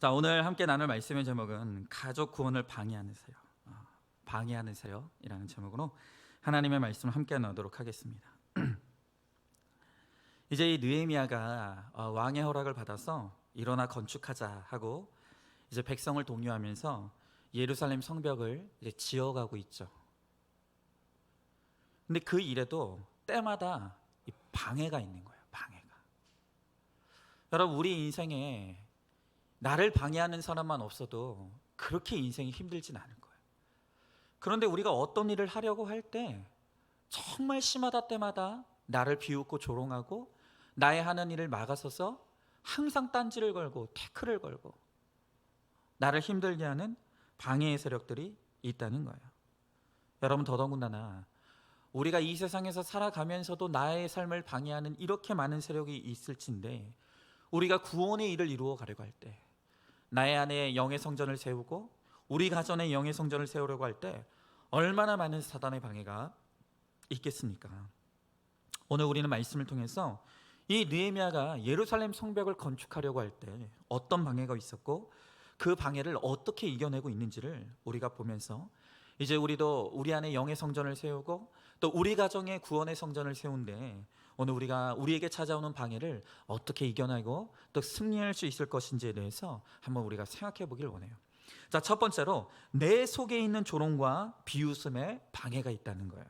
자, 오늘 함께 나눌 말씀의 제목은 가족 구원을 방해하세요. 방해하세요이라는 제목으로 하나님의 말씀을 함께 나누도록 하겠습니다. 이제 이 느헤미야가 왕의 허락을 받아서 일어나 건축하자 하고 이제 백성을 독려하면서 예루살렘 성벽을 이제 지어가고 있죠. 근데 그 일에도 때마다 이 방해가 있는 거예요. 방해가. 여러분, 우리 인생에 나를 방해하는 사람만 없어도 그렇게 인생이 힘들진 않을 거예요. 그런데 우리가 어떤 일을 하려고 할 때 정말 심하다 때마다 나를 비웃고 조롱하고 나의 하는 일을 막아서서 항상 딴지를 걸고 태클을 걸고 나를 힘들게 하는 방해의 세력들이 있다는 거예요. 여러분, 더더군다나 우리가 이 세상에서 살아가면서도 나의 삶을 방해하는 이렇게 많은 세력이 있을진데, 우리가 구원의 일을 이루어 가려고 할 때, 나의 안에 영의 성전을 세우고 우리 가정에 영의 성전을 세우려고 할 때 얼마나 많은 사단의 방해가 있겠습니까? 오늘 우리는 말씀을 통해서 이 느헤미야가 예루살렘 성벽을 건축하려고 할 때 어떤 방해가 있었고 그 방해를 어떻게 이겨내고 있는지를 우리가 보면서 이제 우리도 우리 안에 영의 성전을 세우고 또 우리 가정에 구원의 성전을 세운데 오늘 우리가 우리에게 찾아오는 방해를 어떻게 이겨내고 또 승리할 수 있을 것인지에 대해서 한번 우리가 생각해 보길 원해요. 자, 첫 번째로 내 속에 있는 조롱과 비웃음에 방해가 있다는 거예요.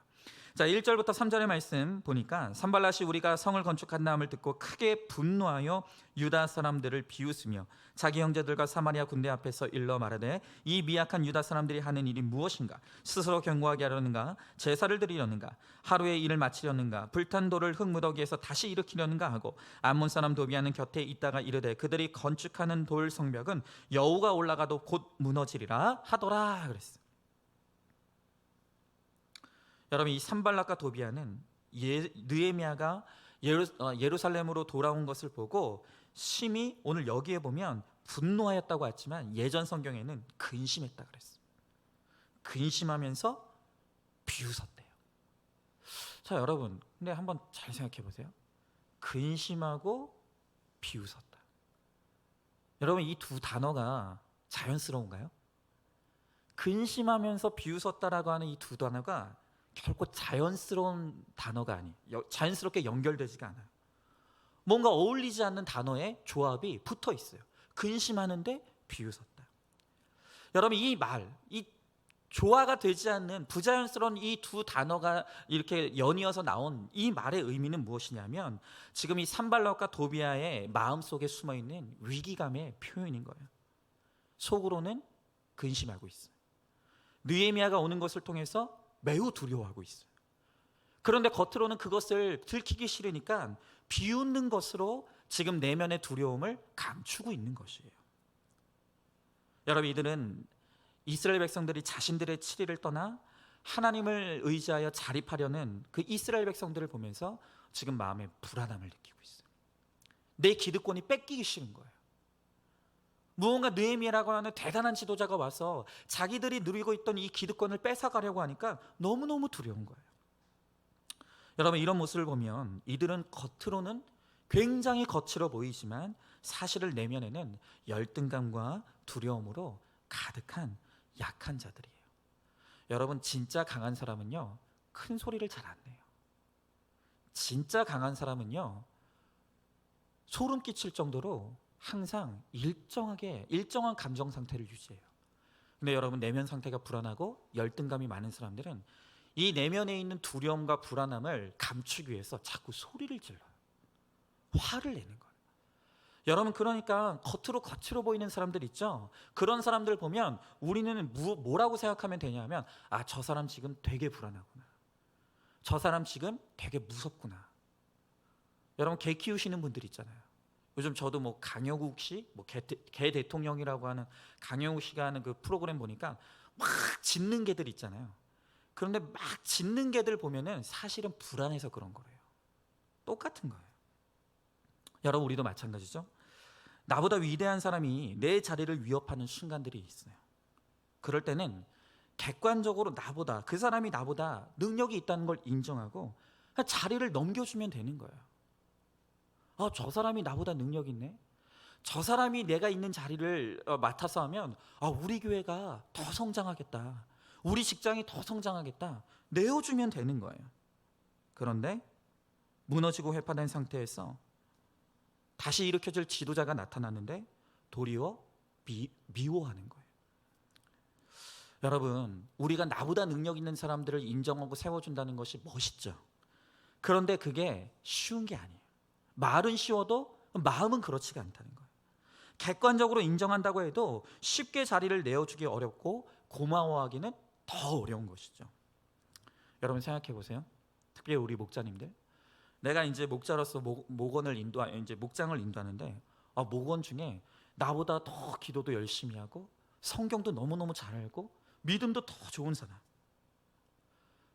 자, 1절부터 3절의 말씀 보니까 산발랏이 우리가 성을 건축한다함을 듣고 크게 분노하여 유다 사람들을 비웃으며 자기 형제들과 사마리아 군대 앞에서 일러 말하되 이 미약한 유다 사람들이 하는 일이 무엇인가? 스스로 견고하게 하려는가? 제사를 드리려는가? 하루의 일을 마치려는가? 불탄 돌을 흙무더기에서 다시 일으키려는가 하고 암몬 사람 도비아는 곁에 있다가 이르되 그들이 건축하는 돌 성벽은 여우가 올라가도 곧 무너지리라 하더라 그랬어요. 여러분, 이 산발락과 도비아는 느헤미야가 예루살렘으로 돌아온 것을 보고 심히, 오늘 여기에 보면 분노하였다고 했지만 예전 성경에는 근심했다 그랬어요. 근심하면서 비웃었대요. 자, 여러분, 근데 한번 잘 생각해 보세요. 근심하고 비웃었다. 여러분, 이 두 단어가 자연스러운가요? 근심하면서 비웃었다라고 하는 이 두 단어가 결코 자연스러운 단어가 아니에요. 자연스럽게 연결되지가 않아요. 뭔가 어울리지 않는 단어의 조합이 붙어 있어요. 근심하는데 비웃었다. 여러분, 이 조화가 되지 않는 부자연스러운 이 두 단어가 이렇게 연이어서 나온 이 말의 의미는 무엇이냐면 지금 이 산발락과 도비아의 마음속에 숨어있는 위기감의 표현인 거예요. 속으로는 근심하고 있어요. 느헤미야가 오는 것을 통해서 매우 두려워하고 있어요. 그런데 겉으로는 그것을 들키기 싫으니까 비웃는 것으로 지금 내면의 두려움을 감추고 있는 것이에요. 여러분, 이들은 이스라엘 백성들이 자신들의 치리를 떠나 하나님을 의지하여 자립하려는 그 이스라엘 백성들을 보면서 지금 마음에 불안함을 느끼고 있어요. 내 기득권이 뺏기기 싫은 거예요. 무언가 느헤미야라고 하는 대단한 지도자가 와서 자기들이 누리고 있던 이 기득권을 뺏어가려고 하니까 너무너무 두려운 거예요. 여러분, 이런 모습을 보면 이들은 겉으로는 굉장히 거칠어 보이지만 사실을 내면에는 열등감과 두려움으로 가득한 약한 자들이에요. 여러분, 진짜 강한 사람은요, 큰 소리를 잘 안 내요. 진짜 강한 사람은요, 소름 끼칠 정도로 항상 일정한 감정 상태를 유지해요. 근데 여러분, 내면 상태가 불안하고 열등감이 많은 사람들은 이 내면에 있는 두려움과 불안함을 감추기 위해서 자꾸 소리를 질러요. 화를 내는 거예요. 여러분, 그러니까 겉으로 거칠어 보이는 사람들 있죠? 그런 사람들 보면 우리는 뭐라고 생각하면 되냐면, 아, 저 사람 지금 되게 불안하구나. 저 사람 지금 되게 무섭구나. 여러분, 개 키우시는 분들 있잖아요. 요즘 저도 뭐 강영욱 씨, 개 대통령이라고 하는 강영욱 씨가 하는 그 프로그램 보니까 막 짖는 개들 있잖아요. 그런데 막 짖는 개들 보면은 사실은 불안해서 그런 거래요. 똑같은 거예요. 여러분, 우리도 마찬가지죠. 나보다 위대한 사람이 내 자리를 위협하는 순간들이 있어요. 그럴 때는 객관적으로 그 사람이 나보다 능력이 있다는 걸 인정하고 자리를 넘겨주면 되는 거예요. 저 사람이 나보다 능력 있네. 저 사람이 내가 있는 자리를 맡아서 하면 우리 교회가 더 성장하겠다, 우리 직장이 더 성장하겠다, 내어주면 되는 거예요. 그런데 무너지고 회파된 상태에서 다시 일으켜질 지도자가 나타났는데 도리어 미워하는 거예요. 여러분, 우리가 나보다 능력 있는 사람들을 인정하고 세워준다는 것이 멋있죠. 그런데 그게 쉬운 게 아니에요. 말은 쉬워도 마음은 그렇지가 않다는 거예요. 객관적으로 인정한다고 해도 쉽게 자리를 내어주기 어렵고 고마워하기는 더 어려운 것이죠. 여러분 생각해 보세요. 특별히 우리 목자님들, 내가 이제 목자로서 목원을 이제 목장을 인도하는데 목원 중에 나보다 더 기도도 열심히 하고 성경도 너무너무 잘 알고 믿음도 더 좋은 사람,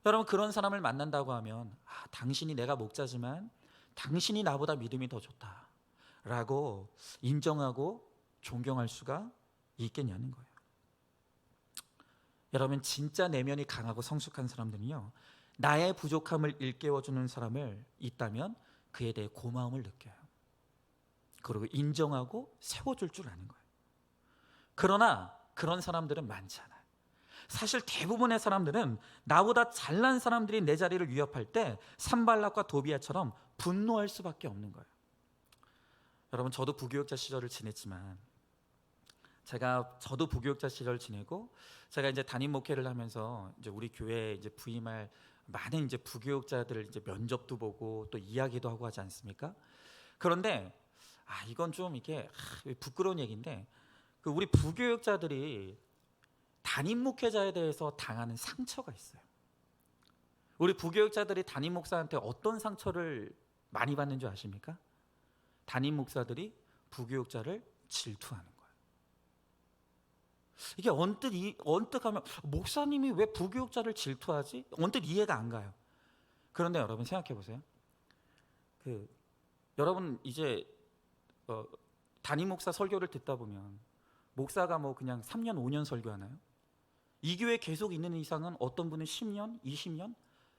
여러분 그런 사람을 만난다고 하면 당신이 내가 목자지만 당신이 나보다 믿음이 더 좋다 라고 인정하고 존경할 수가 있겠냐는 거예요. 여러분 진짜 내면이 강하고 성숙한 사람들은요, 나의 부족함을 일깨워주는 사람을 있다면 그에 대해 고마움을 느껴요. 그리고 인정하고 세워줄 줄 아는 거예요. 그러나 그런 사람들은 많지 않아요. 사실 대부분의 사람들은 나보다 잘난 사람들이 내 자리를 위협할 때 산발락과 도비아처럼 분노할 수밖에 없는 거예요. 여러분 저도 부교육자 시절을 지냈지만 저도 부교육자 시절을 지내고 제가 이제 담임 목회를 하면서 이제 우리 교회에 이제 부임할 많은 이제 부교육자들을 이제 면접도 보고 또 이야기도 하고 하지 않습니까? 그런데 이건 좀 이게 부끄러운 얘기인데 그 우리 부교육자들이 담임 목회자에 대해서 당하는 상처가 있어요. 우리 부교육자들이 담임 목사한테 어떤 상처를 많이 받는 줄 아십니까? 담임 목사들이 부교육자를 질투하는 거예요. 이게 언뜻 하면 목사님이 왜 부교육자를 질투하지? 언뜻 이해가 안 가요. 그런데 여러분 생각해 보세요. 여러분 이제 담임 목사 설교를 듣다 보면 목사가 뭐 그냥 3년 5년 설교하나요? 이 교회 계속 있는 이상은 어떤 분은 10년 20년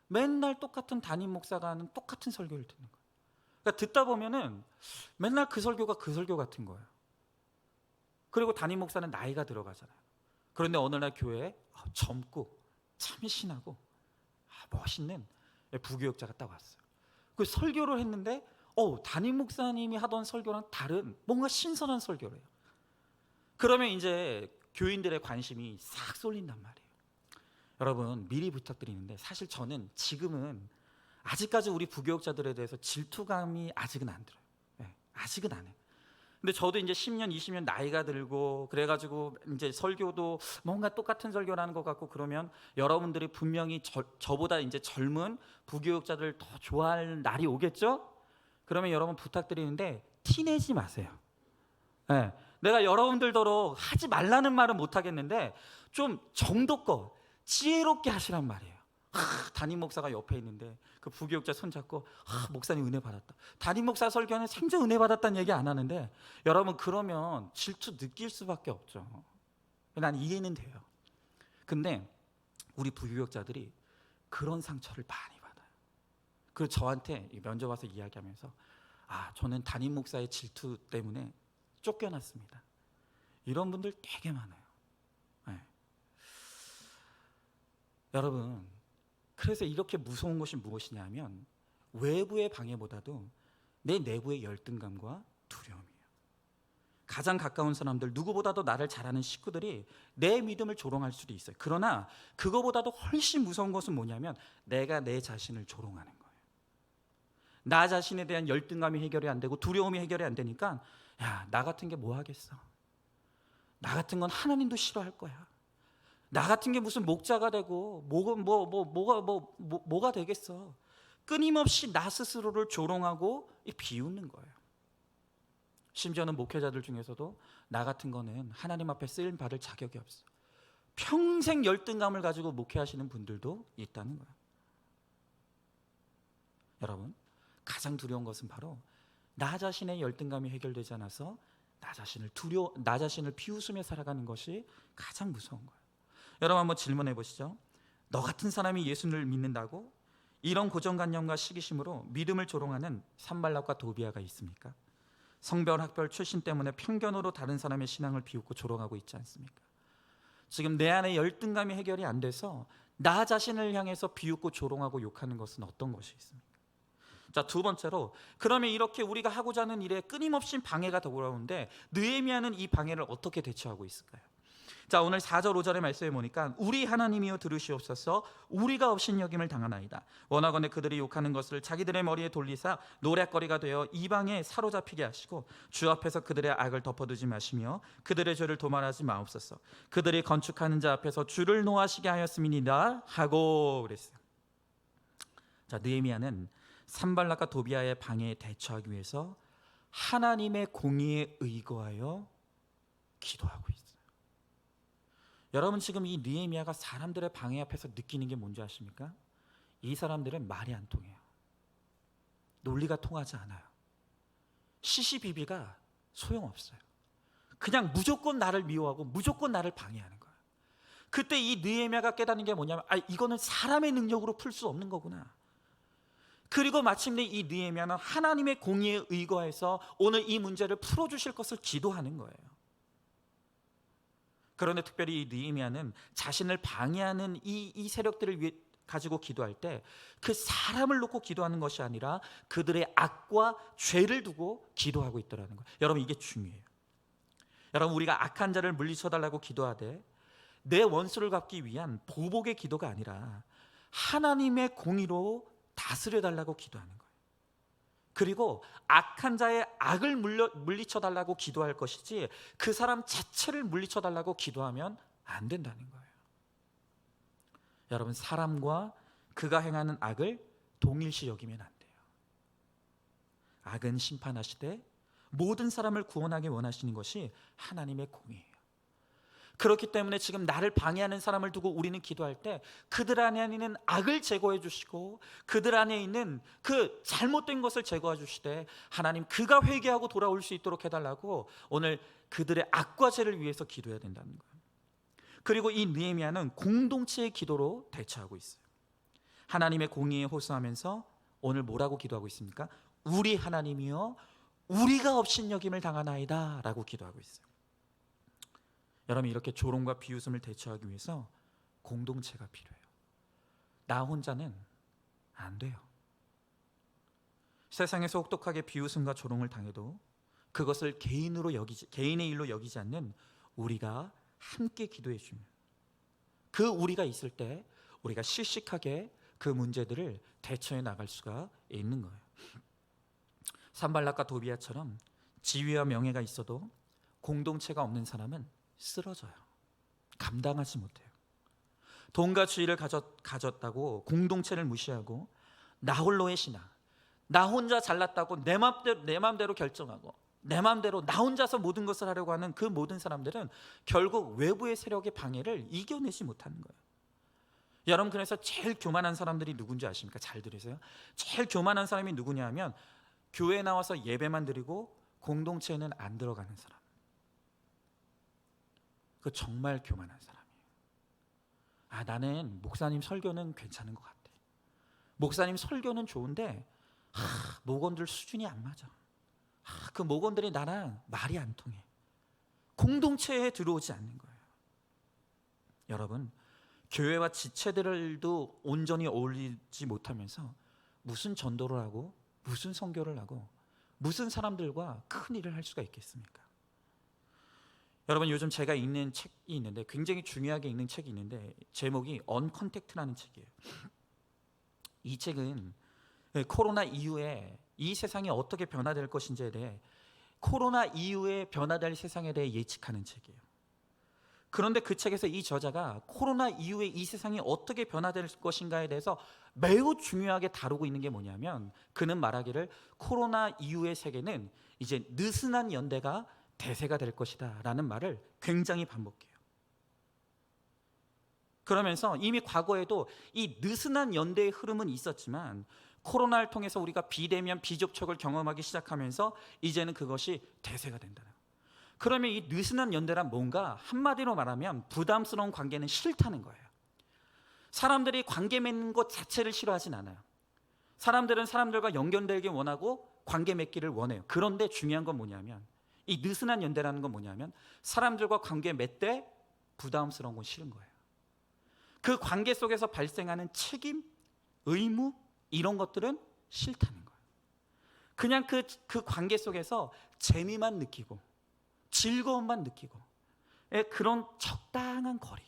맨날 똑같은 담임 목사가 하는 똑같은 설교를 듣는 거예요. 그러니까 듣다 보면은 맨날 그 설교가 그 설교 같은 거예요. 그리고 담임 목사는 나이가 들어가잖아요. 그런데 어느 날 교회에 젊고 참신하고 멋있는 부교육자가 딱 왔어요. 그 설교를 했는데 담임 목사님이 하던 설교랑 다른 뭔가 신선한 설교를 해요. 그러면 이제 교인들의 관심이 싹 쏠린단 말이에요. 여러분 미리 부탁드리는데 사실 저는 지금은 아직까지 우리 부교육자들에 대해서 질투감이 아직은 안 들어요. 네, 아직은 안 해요. 근데 저도 이제 10년, 20년 나이가 들고 그래가지고 이제 설교도 뭔가 똑같은 설교를 하는 것 같고 그러면 여러분들이 분명히 저보다 이제 젊은 부교육자들 더 좋아할 날이 오겠죠? 그러면 여러분 부탁드리는데 티내지 마세요. 네, 내가 여러분들더러 하지 말라는 말은 못 하겠는데 좀 정도껏 지혜롭게 하시란 말이에요. 담임 목사가 옆에 있는데 그 부교육자 손잡고 목사님 은혜 받았다. 담임 목사 설교는 생전 은혜 받았다는 얘기 안 하는데 여러분 그러면 질투 느낄 수밖에 없죠. 난 이해는 돼요. 근데 우리 부교육자들이 그런 상처를 많이 받아요. 그리고 저한테 면접 와서 이야기하면서 저는 담임 목사의 질투 때문에 쫓겨났습니다. 이런 분들 되게 많아요. 네. 여러분 그래서 이렇게 무서운 것이 무엇이냐면 외부의 방해보다도 내 내부의 열등감과 두려움이에요. 가장 가까운 사람들, 누구보다도 나를 잘 아는 식구들이 내 믿음을 조롱할 수도 있어요. 그러나 그거보다도 훨씬 무서운 것은 뭐냐면 내가 내 자신을 조롱하는 거예요. 나 자신에 대한 열등감이 해결이 안 되고 두려움이 해결이 안 되니까 나 같은 게 뭐 하겠어. 나 같은 건 하나님도 싫어할 거야. 나 같은 게 무슨 목자가 되고 뭐가 되겠어. 끊임없이 나 스스로를 조롱하고 비웃는 거예요. 심지어는 목회자들 중에서도 나 같은 거는 하나님 앞에 쓰임 받을 자격이 없어. 평생 열등감을 가지고 목회하시는 분들도 있다는 거예요. 여러분 가장 두려운 것은 바로 나 자신의 열등감이 해결되지 않아서 나 자신을 비웃으며 살아가는 것이 가장 무서운 거예요. 여러분 한번 질문해 보시죠. 너 같은 사람이 예수를 믿는다고? 이런 고정관념과 시기심으로 믿음을 조롱하는 산발락과 도비아가 있습니까? 성별, 학별, 출신 때문에 편견으로 다른 사람의 신앙을 비웃고 조롱하고 있지 않습니까? 지금 내 안에 열등감이 해결이 안 돼서 나 자신을 향해서 비웃고 조롱하고 욕하는 것은 어떤 것이 있습니까? 자, 두 번째로, 그러면 이렇게 우리가 하고자 하는 일에 끊임없이 방해가 돌아오는데 느헤미야는 이 방해를 어떻게 대처하고 있을까요? 자, 오늘 4절 5절의 말씀에 보니까 우리 하나님이여 들으시옵소서, 우리가 업신여김을 당하나이다. 원하건대 그들이 욕하는 것을 자기들의 머리에 돌리사 노랫거리가 되어 이방에 사로잡히게 하시고 주 앞에서 그들의 악을 덮어두지 마시며 그들의 죄를 도말하지 마옵소서. 그들이 건축하는 자 앞에서 주를 노하시게 하였음이니라 하고 그랬어요. 자, 느헤미야는 산발락과 도비아의 방해에 대처하기 위해서 하나님의 공의에 의거하여 기도하고 있어요. 여러분, 지금 이 느헤미야가 사람들의 방해 앞에서 느끼는 게 뭔지 아십니까? 이 사람들은 말이 안 통해요. 논리가 통하지 않아요. 시시비비가 소용없어요. 그냥 무조건 나를 미워하고 무조건 나를 방해하는 거예요. 그때 이 느헤미야가 깨닫는 게 뭐냐면, 이거는 사람의 능력으로 풀 수 없는 거구나. 그리고 마침내 이 느헤미야는 하나님의 공의에 의거해서 오늘 이 문제를 풀어주실 것을 기도하는 거예요. 그런데 특별히 이 느헤미야는 자신을 방해하는 이 세력들을 위해 가지고 기도할 때 그 사람을 놓고 기도하는 것이 아니라 그들의 악과 죄를 두고 기도하고 있더라는 거예요. 여러분, 이게 중요해요. 여러분, 우리가 악한 자를 물리쳐달라고 기도하되 내 원수를 갚기 위한 보복의 기도가 아니라 하나님의 공의로 다스려달라고 기도하는 거예요. 그리고 악한 자의 악을 물리쳐달라고 기도할 것이지 그 사람 자체를 물리쳐달라고 기도하면 안 된다는 거예요. 여러분, 사람과 그가 행하는 악을 동일시 여기면 안 돼요. 악은 심판하시되 모든 사람을 구원하기 원하시는 것이 하나님의 공의예요. 그렇기 때문에 지금 나를 방해하는 사람을 두고 우리는 기도할 때 그들 안에 있는 악을 제거해 주시고 그들 안에 있는 그 잘못된 것을 제거해 주시되 하나님, 그가 회개하고 돌아올 수 있도록 해달라고 오늘 그들의 악과 죄를 위해서 기도해야 된다는 거예요. 그리고 이 느헤미야는 공동체의 기도로 대처하고 있어요. 하나님의 공의에 호소하면서 오늘 뭐라고 기도하고 있습니까? 우리 하나님이여, 우리가 업신여김을 당하나이다 라고 기도하고 있어요. 여러분, 이렇게 조롱과 비웃음을 대처하기 위해서 공동체가 필요해요. 나 혼자는 안 돼요. 세상에서 혹독하게 비웃음과 조롱을 당해도 그것을 개인의 일로 여기지 않는 우리가 함께 기도해 주면, 그 우리가 있을 때 우리가 씩씩하게 그 문제들을 대처해 나갈 수가 있는 거예요. 산발락과 도비아처럼 지위와 명예가 있어도 공동체가 없는 사람은 쓰러져요. 감당하지 못해요. 돈과 지위를 가졌다고 공동체를 무시하고 나 홀로의 신앙, 나 혼자 잘났다고 내 맘대로 결정하고 내 맘대로 나 혼자서 모든 것을 하려고 하는 그 모든 사람들은 결국 외부의 세력의 방해를 이겨내지 못하는 거예요. 여러분, 그래서 제일 교만한 사람들이 누군지 아십니까? 잘 들으세요. 제일 교만한 사람이 누구냐 하면 교회에 나와서 예배만 드리고 공동체에는 안 들어가는 사람. 그 정말 교만한 사람이에요. 나는 목사님 설교는 괜찮은 것 같아. 목사님 설교는 좋은데 목원들 수준이 안 맞아. 그 목원들이 나랑 말이 안 통해. 공동체에 들어오지 않는 거예요. 여러분, 교회와 지체들도 온전히 어울리지 못하면서 무슨 전도를 하고 무슨 선교를 하고 무슨 사람들과 큰 일을 할 수가 있겠습니까? 여러분, 요즘 제가 읽는 책이 있는데, 굉장히 중요하게 읽는 책이 있는데 제목이 언컨택트라는 책이에요. 이 책은 코로나 이후에 이 세상이 어떻게 변화될 것인지에 대해, 코로나 이후에 변화될 세상에 대해 예측하는 책이에요. 그런데 그 책에서 이 저자가 코로나 이후에 이 세상이 어떻게 변화될 것인가에 대해서 매우 중요하게 다루고 있는 게 뭐냐면, 그는 말하기를 코로나 이후의 세계는 이제 느슨한 연대가 대세가 될 것이다 라는 말을 굉장히 반복해요. 그러면서 이미 과거에도 이 느슨한 연대의 흐름은 있었지만 코로나를 통해서 우리가 비대면 비접촉을 경험하기 시작하면서 이제는 그것이 대세가 된다는 거예요. 그러면 이 느슨한 연대란 뭔가, 한마디로 말하면 부담스러운 관계는 싫다는 거예요. 사람들이 관계 맺는 것 자체를 싫어하진 않아요. 사람들은 사람들과 연결되길 원하고 관계 맺기를 원해요. 그런데 중요한 건 뭐냐면, 이 느슨한 연대라는 건 뭐냐면, 사람들과 관계 맺되 부담스러운 건 싫은 거예요. 그 관계 속에서 발생하는 책임, 의무 이런 것들은 싫다는 거예요. 그냥 그 관계 속에서 재미만 느끼고 즐거움만 느끼고 그런 적당한 거리,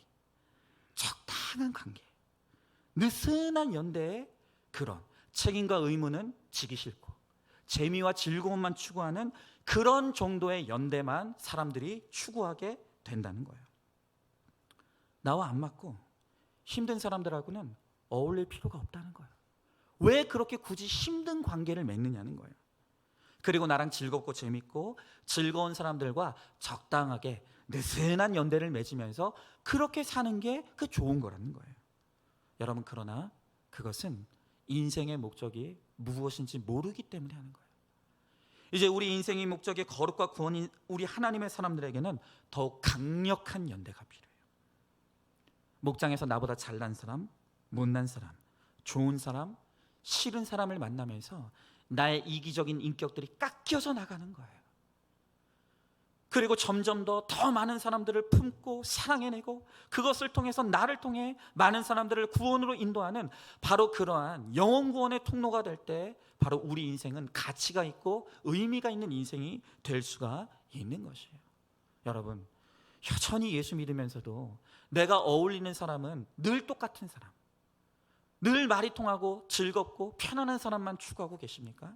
적당한 관계, 느슨한 연대의 그런 책임과 의무는 지기 싫고 재미와 즐거움만 추구하는 그런 정도의 연대만 사람들이 추구하게 된다는 거예요. 나와 안 맞고 힘든 사람들하고는 어울릴 필요가 없다는 거예요. 왜 그렇게 굳이 힘든 관계를 맺느냐는 거예요. 그리고 나랑 즐겁고 재밌고 즐거운 사람들과 적당하게 느슨한 연대를 맺으면서 그렇게 사는 게 그 좋은 거라는 거예요. 여러분, 그러나 그것은 인생의 목적이 무엇인지 모르기 때문에 하는 거예요. 이제 우리 인생의 목적이 거룩과 구원인 우리 하나님의 사람들에게는 더욱 강력한 연대가 필요해요. 목장에서 나보다 잘난 사람, 못난 사람, 좋은 사람, 싫은 사람을 만나면서 나의 이기적인 인격들이 깎여져 나가는 거예요. 그리고 점점 더 많은 사람들을 품고 사랑해내고 그것을 통해서 나를 통해 많은 사람들을 구원으로 인도하는 바로 그러한 영혼 구원의 통로가 될 때 바로 우리 인생은 가치가 있고 의미가 있는 인생이 될 수가 있는 것이에요. 여러분, 여전히 예수 믿으면서도 내가 어울리는 사람은 늘 똑같은 사람, 늘 말이 통하고 즐겁고 편안한 사람만 추구하고 계십니까?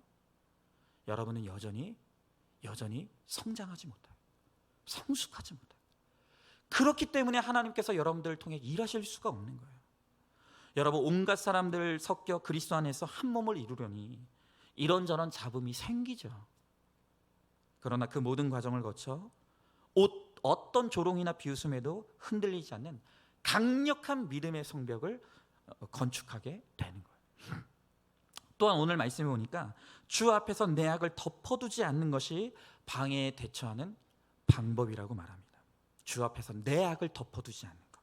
여러분은 여전히 성장하지 못해요. 성숙하지 못해요. 그렇기 때문에 하나님께서 여러분들을 통해 일하실 수가 없는 거예요. 여러분, 온갖 사람들 섞여 그리스도 안에서 한 몸을 이루려니 이런저런 잡음이 생기죠. 그러나 그 모든 과정을 거쳐 어떤 조롱이나 비웃음에도 흔들리지 않는 강력한 믿음의 성벽을 건축하게 되는 거예요. 또한 오늘 말씀에 보니까 주 앞에서 내 악을 덮어두지 않는 것이 방해에 대처하는 방법이라고 말합니다. 주 앞에서 내 악을 덮어두지 않는 것.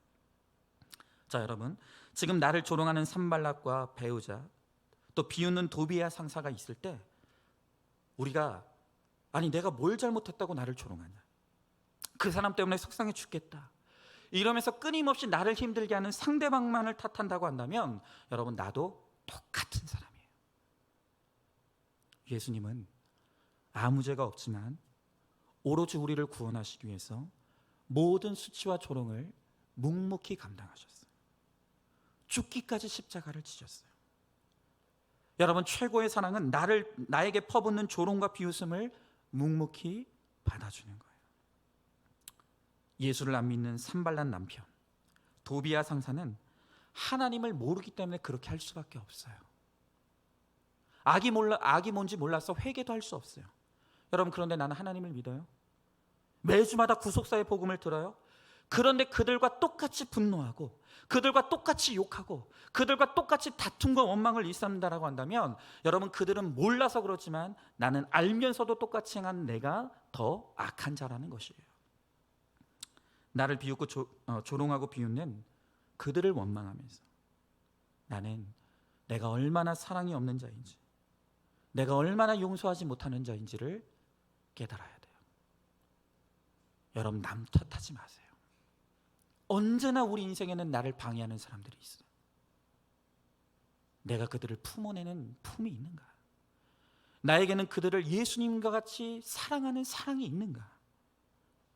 자, 여러분, 지금 나를 조롱하는 산발락과 배우자, 또 비웃는 도비야 상사가 있을 때 우리가 아니 내가 뭘 잘못했다고 나를 조롱하냐, 그 사람 때문에 속상해 죽겠다 이러면서 끊임없이 나를 힘들게 하는 상대방만을 탓한다고 한다면 여러분, 나도 똑같은 사람이에요. 예수님은 아무 죄가 없지만 오로지 우리를 구원하시기 위해서 모든 수치와 조롱을 묵묵히 감당하셨어요. 죽기까지 십자가를 지셨어요. 여러분, 최고의 사랑은 나에게 퍼붓는 조롱과 비웃음을 묵묵히 받아주는 거예요. 예수를 안 믿는 산발란 남편, 도비야 상사는 하나님을 모르기 때문에 그렇게 할 수밖에 없어요. 악이 뭔지 몰라서 회개도 할 수 없어요. 여러분, 그런데 나는 하나님을 믿어요. 매주마다 구속사의 복음을 들어요. 그런데 그들과 똑같이 분노하고 그들과 똑같이 욕하고 그들과 똑같이 다툼과 원망을 일삼는다라고 한다면 여러분, 그들은 몰라서 그렇지만 나는 알면서도 똑같이 행한 내가 더 악한 자라는 것이에요. 나를 비웃고 조롱하고 비웃는 그들을 원망하면서 나는 내가 얼마나 사랑이 없는 자인지, 내가 얼마나 용서하지 못하는 자인지를 깨달아야 돼요. 여러분, 남 탓하지 마세요. 언제나 우리 인생에는 나를 방해하는 사람들이 있어요. 내가 그들을 품어내는 품이 있는가? 나에게는 그들을 예수님과 같이 사랑하는 사랑이 있는가?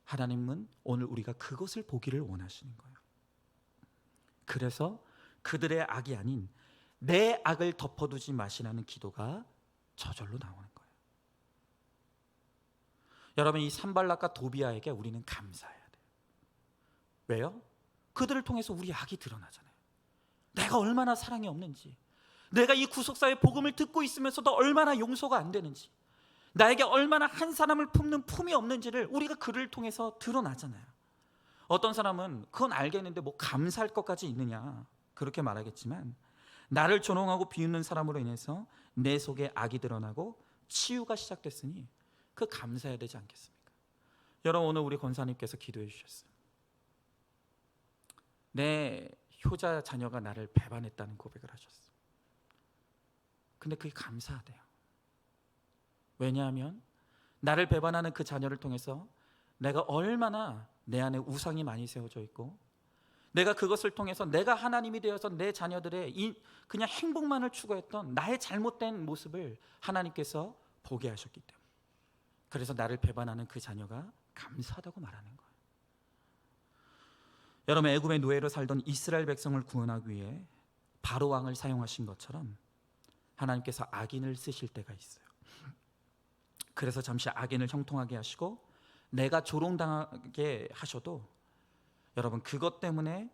하나님은 오늘 우리가 그것을 보기를 원하시는 거예요. 그래서 그들의 악이 아닌 내 악을 덮어두지 마시라는 기도가 저절로 나오는 거예요. 여러분, 이 산발락과 도비야에게 우리는 감사해야 돼요. 왜요? 그들을 통해서 우리 악이 드러나잖아요. 내가 얼마나 사랑이 없는지, 내가 이 구속사의 복음을 듣고 있으면서도 얼마나 용서가 안 되는지, 나에게 얼마나 한 사람을 품는 품이 없는지를 우리가 그를 통해서 드러나잖아요. 어떤 사람은 그건 알겠는데 뭐 감사할 것까지 있느냐 그렇게 말하겠지만, 나를 조롱하고 비웃는 사람으로 인해서 내 속에 악이 드러나고 치유가 시작됐으니 그 감사해야 되지 않겠습니까? 여러분, 오늘 우리 권사님께서 기도해 주셨어요. 내 효자 자녀가 나를 배반했다는 고백을 하셨어요. 근데 그게 감사하대요. 왜냐하면 나를 배반하는 그 자녀를 통해서 내가 얼마나 내 안에 우상이 많이 세워져 있고, 내가 그것을 통해서 내가 하나님이 되어서 내 자녀들의 그냥 행복만을 추구했던 나의 잘못된 모습을 하나님께서 보게 하셨기 때문에, 그래서 나를 배반하는 그 자녀가 감사하다고 말하는 거예요. 여러분, 애굽의 노예로 살던 이스라엘 백성을 구원하기 위해 바로 왕을 사용하신 것처럼 하나님께서 악인을 쓰실 때가 있어요. 그래서 잠시 악인을 형통하게 하시고 내가 조롱당하게 하셔도 여러분, 그것 때문에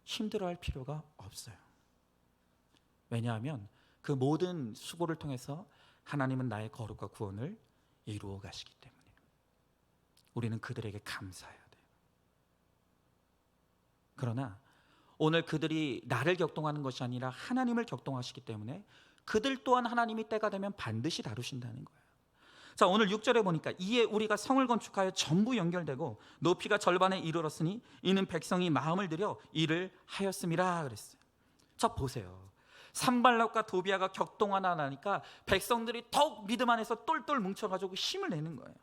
힘들어할 필요가 없어요. 왜냐하면 그 모든 수고를 통해서 하나님은 나의 거룩과 구원을 이루어 가시기 때문에 우리는 그들에게 감사해야 돼요. 그러나 오늘 그들이 나를 격동하는 것이 아니라 하나님을 격동하시기 때문에 그들 또한 하나님이 때가 되면 반드시 다루신다는 거예요. 자, 오늘 6절에 보니까 이에 우리가 성을 건축하여 전부 연결되고 높이가 절반에 이르렀으니 이는 백성이 마음을 들여 일을 하였음이라 그랬어요. 자, 보세요. 산발락과 도비아가 격동하나 나니까 백성들이 더욱 믿음 안에서 똘똘 뭉쳐가지고 힘을 내는 거예요.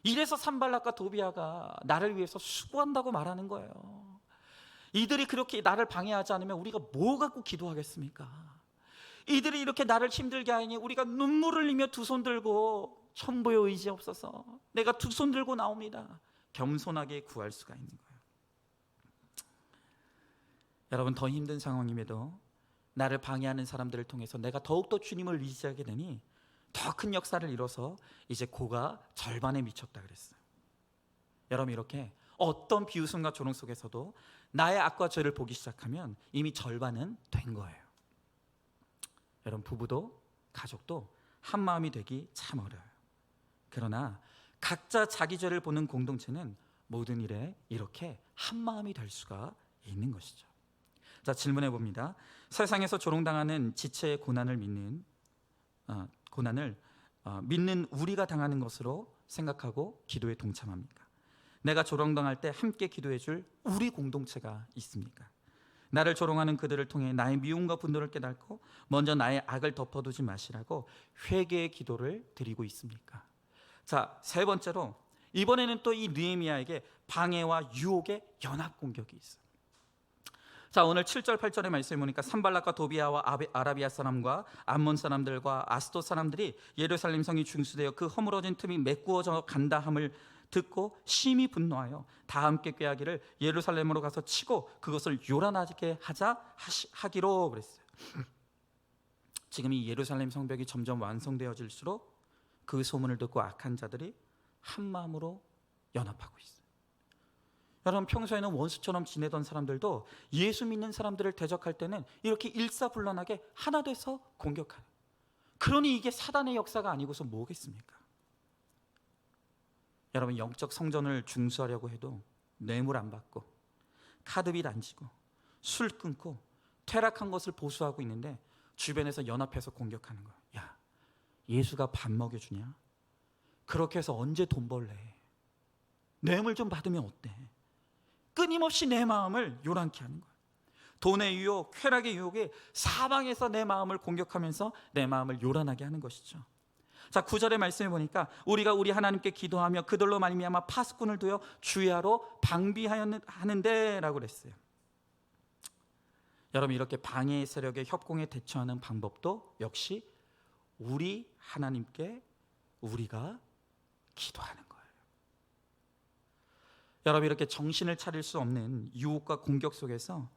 이래서 산발락과 도비아가 나를 위해서 수고한다고 말하는 거예요. 이들이 그렇게 나를 방해하지 않으면 우리가 뭐 갖고 기도하겠습니까? 이들이 이렇게 나를 힘들게 하니 우리가 눈물을 흘리며 두 손 들고 천부의 의지 없어서 내가 두 손 들고 나옵니다. 겸손하게 구할 수가 있는 거예요. 여러분, 더 힘든 상황임에도 나를 방해하는 사람들을 통해서 내가 더욱더 주님을 의지하게 되니 더 큰 역사를 이뤄서 이제 고가 절반에 미쳤다 그랬어요. 여러분, 이렇게 어떤 비웃음과 조롱 속에서도 나의 악과 죄를 보기 시작하면 이미 절반은 된 거예요. 여러분, 부부도 가족도 한 마음이 되기 참 어려워요. 그러나 각자 자기 죄를 보는 공동체는 모든 일에 이렇게 한 마음이 될 수가 있는 것이죠. 자, 질문해 봅니다. 세상에서 조롱당하는 지체의 고난을 믿는 우리가 당하는 것으로 생각하고 기도에 동참합니까? 내가 조롱당할 때 함께 기도해 줄 우리 공동체가 있습니까? 나를 조롱하는 그들을 통해 나의 미움과 분노를 깨닫고 먼저 나의 악을 덮어두지 마시라고 회개의 기도를 드리고 있습니까? 자, 세 번째로 이번에는 또 이 느헤미야에게 방해와 유혹의 연합 공격이 있어요. 자, 오늘 7절 8절의 말씀에 보니까 산발락과 도비아와 아라비아 사람과 암몬 사람들과 아스돗 사람들이 예루살렘 성이 중수되어 그 허물어진 틈이 메꾸어져 간다 함을 듣고 심히 분노하여 다 함께 꾀하기를 예루살렘으로 가서 치고 그것을 요란하게 하기로 그랬어요. 지금 이 예루살렘 성벽이 점점 완성되어질수록 그 소문을 듣고 악한 자들이 한 마음으로 연합하고 있어요. 여러분, 평소에는 원수처럼 지내던 사람들도 예수 믿는 사람들을 대적할 때는 이렇게 일사불란하게 하나 돼서 공격하는, 그러니 이게 사단의 역사가 아니고서 뭐겠습니까? 여러분, 영적 성전을 중수하려고 해도 뇌물 안 받고 카드빚 안 지고 술 끊고 퇴락한 것을 보수하고 있는데 주변에서 연합해서 공격하는 거야. 야, 예수가 밥 먹여주냐? 그렇게 해서 언제 돈 벌래? 뇌물 좀 받으면 어때? 끊임없이 내 마음을 요란케 하는 거야. 돈의 유혹, 쾌락의 유혹이 사방에서 내 마음을 공격하면서 내 마음을 요란하게 하는 것이죠. 자, 9절의 말씀에 보니까 우리가 우리 하나님께 기도하며 그들로 말미암아 파수꾼을 두어 주야로 방비하였는데 라고 그랬어요. 여러분, 이렇게 방해의 세력의 협공에 대처하는 방법도 역시 우리 하나님께 우리가 기도하는 거예요. 여러분, 이렇게 정신을 차릴 수 없는 유혹과 공격 속에서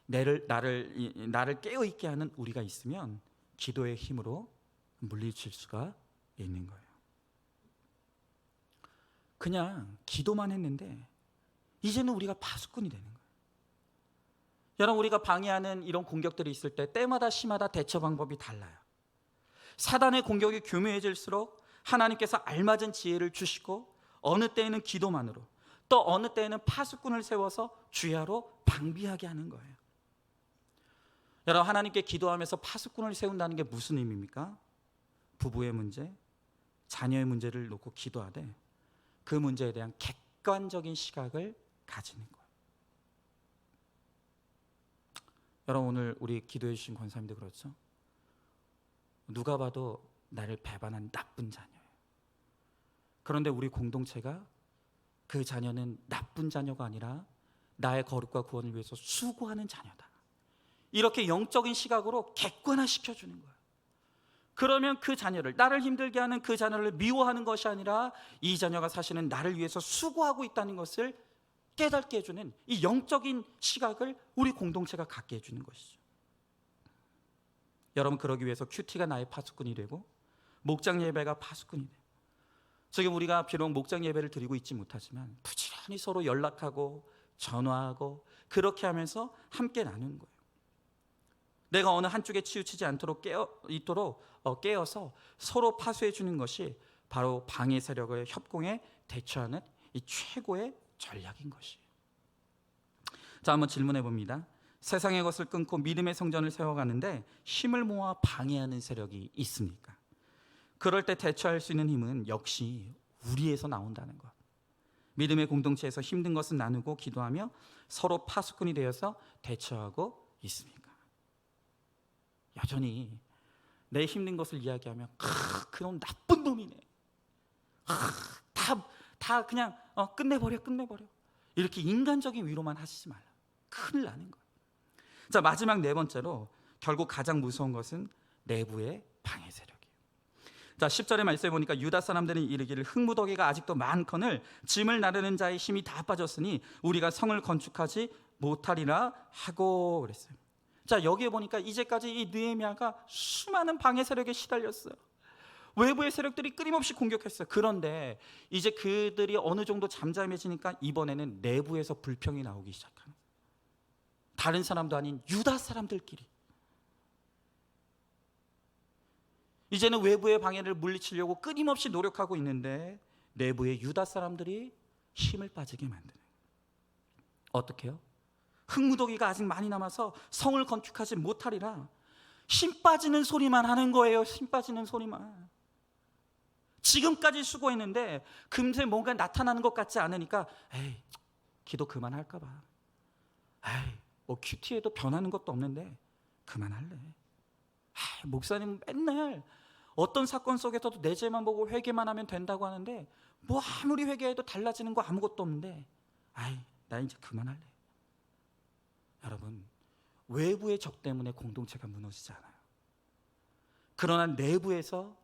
나를 깨어있게 하는 우리가 있으면 기도의 힘으로 물리칠 수가 있는 거예요. 그냥 기도만 했는데 이제는 우리가 파수꾼이 되는 거예요. 여러분, 우리가 방해하는 이런 공격들이 있을 때 때마다 시마다 대처 방법이 달라요. 사단의 공격이 교묘해질수록 하나님께서 알맞은 지혜를 주시고 어느 때에는 기도만으로, 또 어느 때에는 파수꾼을 세워서 주야로 방비하게 하는 거예요. 여러분, 하나님께 기도하면서 파수꾼을 세운다는 게 무슨 의미입니까? 부부의 문제, 자녀의 문제를 놓고 기도하되 그 문제에 대한 객관적인 시각을 가지는 거예요. 여러분, 오늘 우리 기도해 주신 권사님들 그렇죠? 누가 봐도 나를 배반한 나쁜 자녀예요. 그런데 우리 공동체가 그 자녀는 나쁜 자녀가 아니라 나의 거룩과 구원을 위해서 수고하는 자녀다, 이렇게 영적인 시각으로 객관화시켜주는 거예요. 그러면 그 자녀를, 나를 힘들게 하는 그 자녀를 미워하는 것이 아니라 이 자녀가 사실은 나를 위해서 수고하고 있다는 것을 깨닫게 해주는 이 영적인 시각을 우리 공동체가 갖게 해주는 것이죠. 여러분, 그러기 위해서 큐티가 나의 파수꾼이 되고 목장 예배가 파수꾼이 돼요. 지금 우리가 비록 목장 예배를 드리고 있지 못하지만 부지런히 서로 연락하고 전화하고 그렇게 하면서 함께 나누는 거예요. 내가 어느 한쪽에 치우치지 않도록 깨어서 서로 파수해 주는 것이 바로 방해 세력의 협공에 대처하는 이 최고의 전략인 것이에요. 자, 한번 질문해 봅니다. 세상의 것을 끊고 믿음의 성전을 세워가는데 힘을 모아 방해하는 세력이 있습니까? 그럴 때 대처할 수 있는 힘은 역시 우리에서 나온다는 것. 믿음의 공동체에서 힘든 것은 나누고 기도하며 서로 파수꾼이 되어서 대처하고 있습니까? 여전히 내 힘든 것을 이야기하면 그놈 나쁜 놈이네, 다 그냥 끝내버려 이렇게 인간적인 위로만 하시지 말라. 큰일 나는 거예요. 자, 마지막 네 번째로 결국 가장 무서운 것은 내부의 방해 세력이에요. 자, 10절의 말씀에 보니까 유다 사람들은 이르기를 흙무더기가 아직도 많거늘 짐을 나르는 자의 힘이 다 빠졌으니 우리가 성을 건축하지 못하리라 하고 그랬어요. 자, 여기에 보니까 이제까지 이 느헤미야가 수많은 방해 세력에 시달렸어요. 외부의 세력들이 끊임없이 공격했어요. 그런데 이제 그들이 어느 정도 잠잠해지니까 이번에는 내부에서 불평이 나오기 시작하는 거예요. 다른 사람도 아닌 유다 사람들끼리. 이제는 외부의 방해를 물리치려고 끊임없이 노력하고 있는데 내부의 유다 사람들이 힘을 빠지게 만드는 거예요. 어떻게 해요? 흙무더기가 아직 많이 남아서 성을 건축하지 못하리라. 힘 빠지는 소리만 하는 거예요. 힘 빠지는 소리만. 지금까지 수고했는데 금세 뭔가 나타나는 것 같지 않으니까 에이, 기도 그만할까 봐. 에이, 뭐 큐티에도 변하는 것도 없는데 그만할래. 목사님 맨날 어떤 사건 속에서도 내 죄만 보고 회개만 하면 된다고 하는데 뭐 아무리 회개해도 달라지는 거 아무것도 없는데 나 이제 그만할래. 여러분, 외부의 적 때문에 공동체가 무너지지 않아요. 그러나 내부에서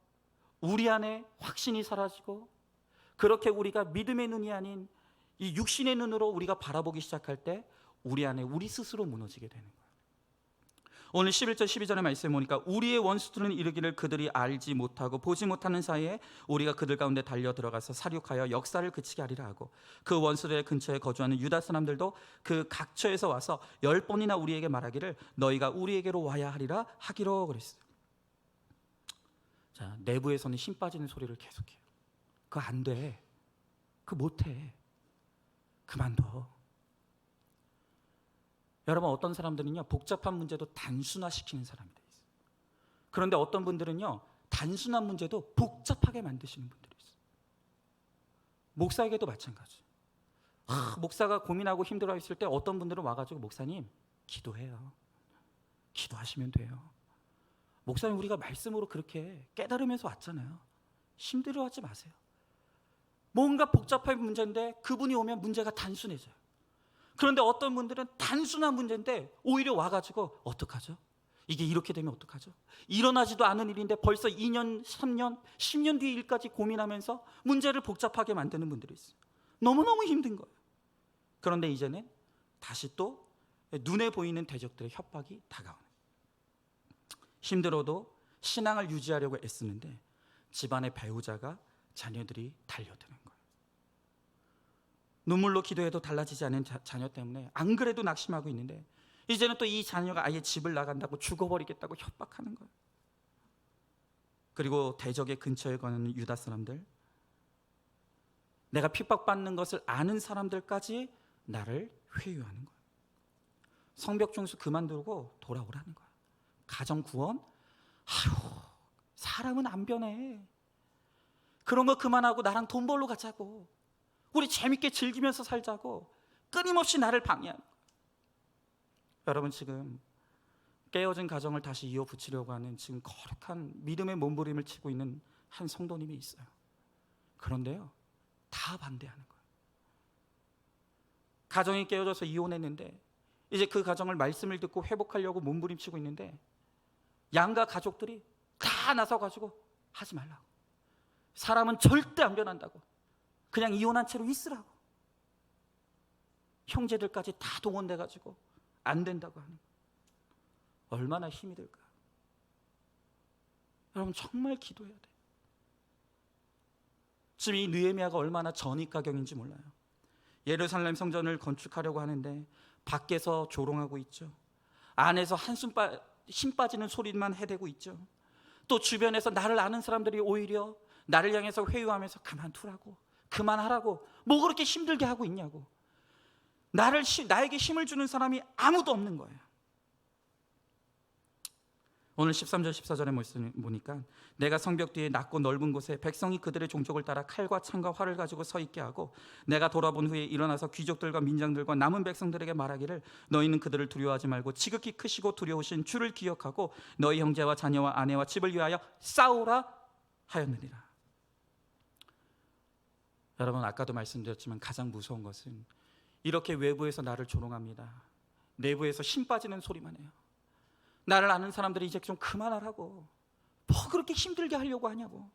우리 안에 확신이 사라지고 그렇게 우리가 믿음의 눈이 아닌 이 육신의 눈으로 우리가 바라보기 시작할 때 우리 안에 우리 스스로 무너지게 되는 거예요. 오늘 11절 12절의 말씀에 보니까 우리의 원수들은 이르기를 그들이 알지 못하고 보지 못하는 사이에 우리가 그들 가운데 달려 들어가서 사륙하여 역사를 그치게 하리라 하고 그 원수들의 근처에 거주하는 유다 사람들도 그 각처에서 와서 10번이나 우리에게 말하기를 너희가 우리에게로 와야 하리라 하기로 그랬어요. 자, 내부에서는 힘 빠지는 소리를 계속해요. 그거 안 돼, 그거 못해, 그만둬. 여러분, 어떤 사람들은요 복잡한 문제도 단순화시키는 사람이 돼 있어요. 그런데 어떤 분들은요 단순한 문제도 복잡하게 만드시는 분들이 있어요. 목사에게도 마찬가지. 목사가 고민하고 힘들어 있을 때 어떤 분들은 와가지고 목사님 기도해요, 기도하시면 돼요. 목사님, 우리가 말씀으로 그렇게 깨달으면서 왔잖아요. 힘들어하지 마세요. 뭔가 복잡한 문제인데 그분이 오면 문제가 단순해져요. 그런데 어떤 분들은 단순한 문제인데 오히려 와가지고 어떡하죠? 이게 이렇게 되면 어떡하죠? 일어나지도 않은 일인데 벌써 2년, 3년, 10년 뒤의 일까지 고민하면서 문제를 복잡하게 만드는 분들이 있어요. 너무너무 힘든 거예요. 그런데 이제는 다시 또 눈에 보이는 대적들의 협박이 다가오는, 힘들어도 신앙을 유지하려고 애쓰는데 집안의 배우자가 자녀들이 달려드는 거예요. 눈물로 기도해도 달라지지 않은 자녀 때문에 안 그래도 낙심하고 있는데 이제는 또 이 자녀가 아예 집을 나간다고 죽어버리겠다고 협박하는 거예요. 그리고 대적의 근처에 거는 유다 사람들, 내가 핍박받는 것을 아는 사람들까지 나를 회유하는 거예요. 성벽 중수 그만두고 돌아오라는 거예요. 가정 구원? 사람은 안 변해. 그런 거 그만하고 나랑 돈 벌러 가자고, 우리 재밌게 즐기면서 살자고 끊임없이 나를 방해하는 거예요. 여러분, 지금 깨어진 가정을 다시 이어붙이려고 하는 지금 거룩한 믿음의 몸부림을 치고 있는 한 성도님이 있어요. 그런데요, 다 반대하는 거예요. 가정이 깨어져서 이혼했는데 이제 그 가정을 말씀을 듣고 회복하려고 몸부림치고 있는데 양가 가족들이 다 나서가지고 하지 말라고, 사람은 절대 안 변한다고, 그냥 이혼한 채로 있으라고, 형제들까지 다 동원돼가지고 안 된다고 하는 거예요. 얼마나 힘이 들까? 여러분 정말 기도해야 돼요. 지금 이 느헤미야가 얼마나 전입가경인지 몰라요. 예루살렘 성전을 건축하려고 하는데 밖에서 조롱하고 있죠. 안에서 힘 빠지는 소리만 해대고 있죠. 또 주변에서 나를 아는 사람들이 오히려 나를 향해서 회유하면서 그만두라고, 그만하라고, 뭐 그렇게 힘들게 하고 있냐고. 나에게 힘을 주는 사람이 아무도 없는 거예요. 오늘 13절 14절의 말씀 보니까 내가 성벽 뒤에 낮고 넓은 곳에 백성이 그들의 종족을 따라 칼과 창과 활을 가지고 서 있게 하고 내가 돌아본 후에 일어나서 귀족들과 민장들과 남은 백성들에게 말하기를 너희는 그들을 두려워하지 말고 지극히 크시고 두려우신 주를 기억하고 너희 형제와 자녀와 아내와 집을 위하여 싸우라 하였느니라. 여러분 아까도 말씀드렸지만 가장 무서운 것은 이렇게 외부에서 나를 조롱합니다. 내부에서 힘 빠지는 소리만 해요. 나를 아는 사람들이 이제 좀 그만하라고, 뭐 그렇게 힘들게 하려고 하냐고.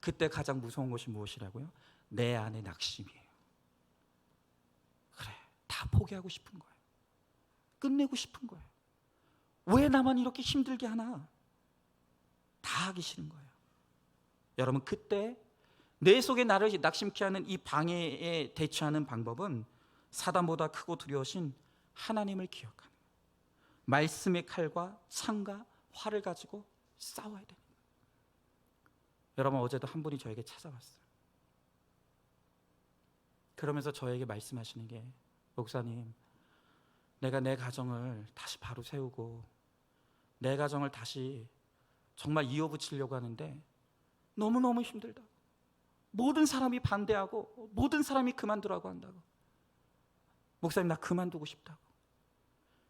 그때 가장 무서운 것이 무엇이라고요? 내 안에 낙심이에요. 그래, 다 포기하고 싶은 거예요. 끝내고 싶은 거예요. 왜 나만 이렇게 힘들게 하나? 다 하기 싫은 거예요. 여러분 그때 내 속에 나를 낙심케 하는 이 방해에 대처하는 방법은 사단보다 크고 두려우신 하나님을 기억하는, 말씀의 칼과 창과 활을 가지고 싸워야 됩니다. 여러분 어제도 한 분이 저에게 찾아왔어요. 그러면서 저에게 말씀하시는 게, 목사님, 내가 내 가정을 다시 바로 세우고 내 가정을 다시 정말 이어붙이려고 하는데 너무너무 힘들다. 모든 사람이 반대하고 모든 사람이 그만두라고 한다고. 목사님 나 그만두고 싶다고.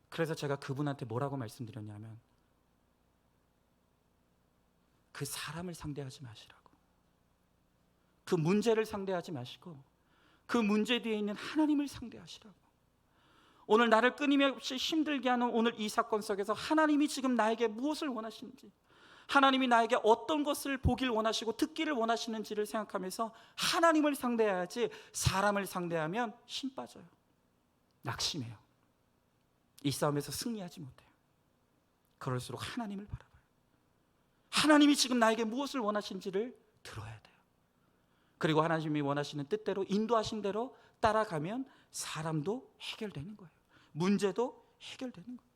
그래서 제가 그분한테 뭐라고 말씀드렸냐면 그 사람을 상대하지 마시라고, 그 문제를 상대하지 마시고 그 문제 뒤에 있는 하나님을 상대하시라고. 오늘 나를 끊임없이 힘들게 하는 오늘 이 사건 속에서 하나님이 지금 나에게 무엇을 원하시는지, 하나님이 나에게 어떤 것을 보길 원하시고 듣기를 원하시는지를 생각하면서 하나님을 상대해야지, 사람을 상대하면 힘 빠져요, 낙심해요, 이 싸움에서 승리하지 못해요. 그럴수록 하나님을 바라봐요. 하나님이 지금 나에게 무엇을 원하시는지를 들어야 돼요. 그리고 하나님이 원하시는 뜻대로, 인도하신 대로 따라가면 사람도 해결되는 거예요. 문제도 해결되는 거예요.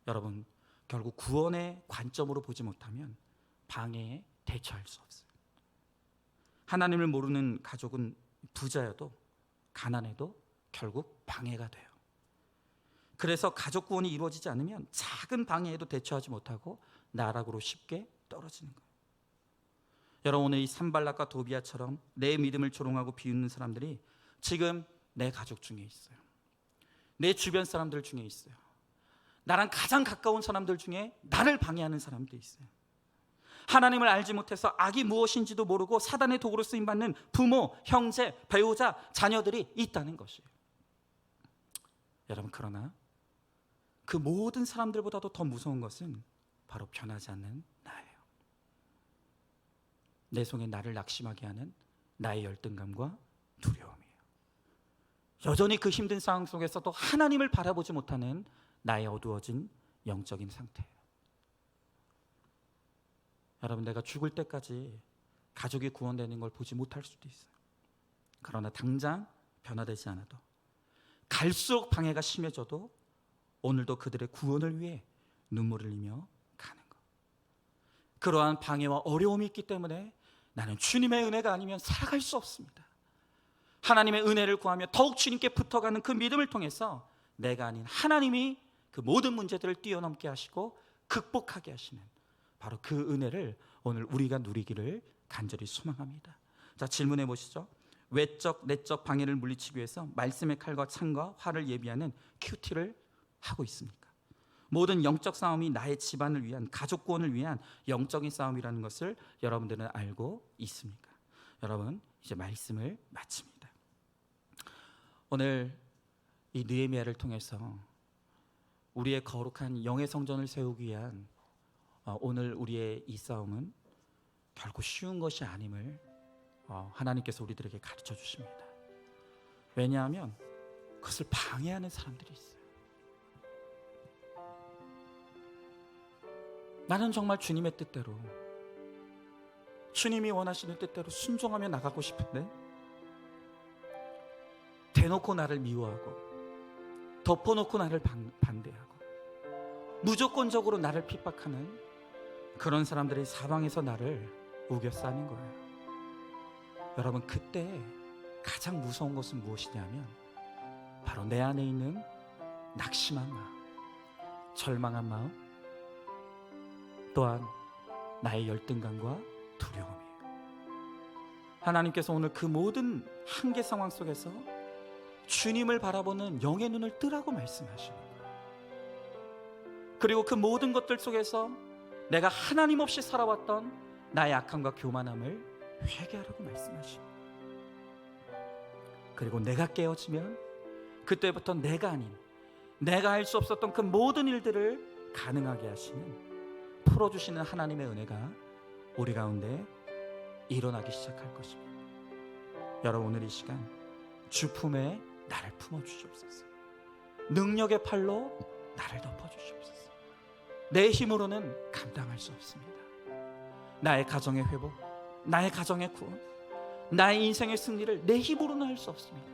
여러분 결국 구원의 관점으로 보지 못하면 방해에 대처할 수 없어요. 하나님을 모르는 가족은 부자여도 가난해도 결국 방해가 돼요. 그래서 가족 구원이 이루어지지 않으면 작은 방해에도 대처하지 못하고 나락으로 쉽게 떨어지는 거예요. 여러분 오늘 이 산발락과 도비아처럼 내 믿음을 조롱하고 비웃는 사람들이 지금 내 가족 중에 있어요. 내 주변 사람들 중에 있어요. 나랑 가장 가까운 사람들 중에 나를 방해하는 사람도 있어요. 하나님을 알지 못해서 악이 무엇인지도 모르고 사단의 도구로 쓰임받는 부모, 형제, 배우자, 자녀들이 있다는 것이에요. 여러분 그러나 그 모든 사람들보다도 더 무서운 것은 바로 변하지 않는 나예요. 내 속에 나를 낙심하게 하는 나의 열등감과 두려움이에요. 여전히 그 힘든 상황 속에서도 하나님을 바라보지 못하는 나의 어두워진 영적인 상태예요. 여러분 내가 죽을 때까지 가족이 구원되는 걸 보지 못할 수도 있어요. 그러나 당장 변화되지 않아도, 갈수록 방해가 심해져도 오늘도 그들의 구원을 위해 눈물을 흘리며 가는 것. 그러한 방해와 어려움이 있기 때문에 나는 주님의 은혜가 아니면 살아갈 수 없습니다. 하나님의 은혜를 구하며 더욱 주님께 붙어가는 그 믿음을 통해서 내가 아닌 하나님이 그 모든 문제들을 뛰어넘게 하시고 극복하게 하시는 바로 그 은혜를 오늘 우리가 누리기를 간절히 소망합니다. 자, 질문해 보시죠. 외적 내적 방해를 물리치기 위해서 말씀의 칼과 창과 활을 예비하는 큐티를 하고 있습니까? 모든 영적 싸움이 나의 집안을 위한, 가족 구원을 위한 영적인 싸움이라는 것을 여러분들은 알고 있습니까? 여러분, 이제 말씀을 마칩니다. 오늘 이 느헤미야를 통해서 우리의 거룩한 영의 성전을 세우기 위한 오늘 우리의 이 싸움은 결코 쉬운 것이 아님을 하나님께서 우리들에게 가르쳐 주십니다. 왜냐하면 그것을 방해하는 사람들이 있어요. 나는 정말 주님의 뜻대로, 주님이 원하시는 뜻대로 순종하며 나가고 싶은데 대놓고 나를 미워하고 덮어놓고 나를 반대하고 무조건적으로 나를 핍박하는 그런 사람들이 사방에서 나를 우겨싸는 거예요. 여러분, 그때 가장 무서운 것은 무엇이냐면 바로 내 안에 있는 낙심한 마음, 절망한 마음, 또한 나의 열등감과 두려움이에요. 하나님께서 오늘 그 모든 한계 상황 속에서 주님을 바라보는 영의 눈을 뜨라고 말씀하시는 거예요. 그리고 그 모든 것들 속에서 내가 하나님 없이 살아왔던 나의 악함과 교만함을 회개하라고 말씀하시는 거예요. 그리고 내가 깨어지면 그때부터 내가 아닌, 내가 할 수 없었던 그 모든 일들을 가능하게 하시는, 풀어주시는 하나님의 은혜가 우리 가운데 일어나기 시작할 것입니다. 여러분, 오늘 이 시간 주 품에 나를 품어주시옵소서. 능력의 팔로 나를 덮어주시옵소서. 내 힘으로는 감당할 수 없습니다. 나의 가정의 회복, 나의 가정의 구원, 나의 인생의 승리를 내 힘으로는 할 수 없습니다.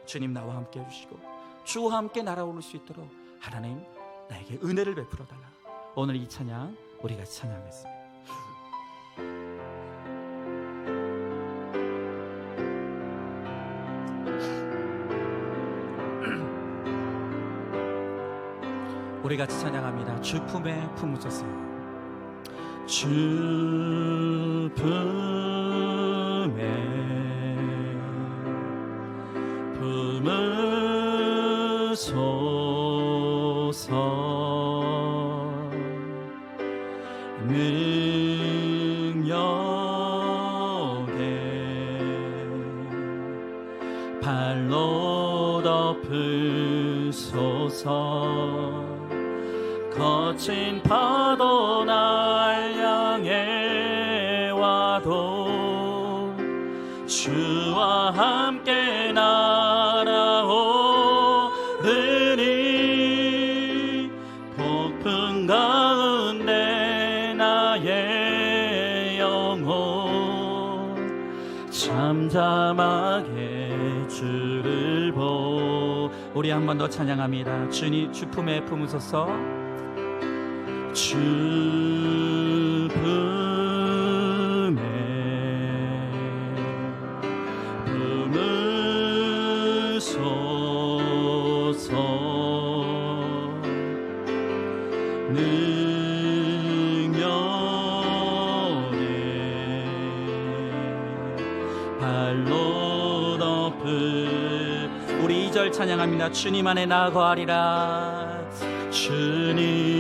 주님 나와 함께 해주시고 주와 함께 날아오를 수 있도록 하나님 나에게 은혜를 베풀어 달라. 오늘 이 찬양 우리 같이 찬양하겠습니다. 우리 같이 찬양합니다. 주 품에 품으소서. 주 품에 품으소서. 능력에 발로 덮으소서. 거친 파도 날 향해 와도 주와 함께 날아오르니 폭풍 가운데 나의 영혼 잠잠하게 주를 보. 우리 한 번 더 찬양합니다. 주님 주 품에 품으소서. 주 품에 품으소서. 능력에 발로 덮을. 우리 2절 찬양합니다. 주님 안에 나 거하리라. 주님